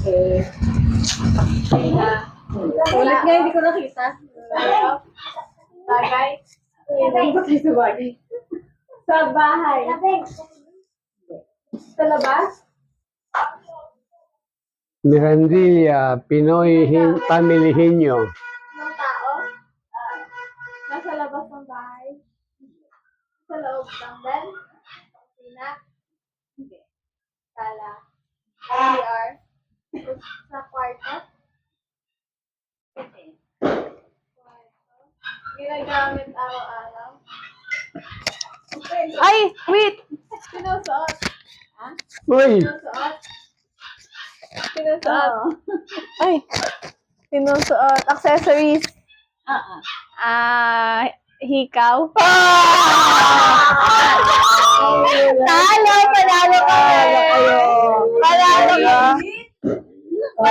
Okay. Ulit nga, hindi ko nakita. Bagay. Sa bagay. Sa bahay. Sa labas. Mirandilla, Pinoy Family Hinyo. Ng tao. Nasa labas ng bahay. Sa loob ng bed. Kusina. Sala. CR. Sa kwarto. Kwarto. Ginagamit araw-araw. Ay, wait! Sinusuot. Uy! Sinusuot. Sinusuot. Ay, sinusuot. Accessories. Hikaw. Talo!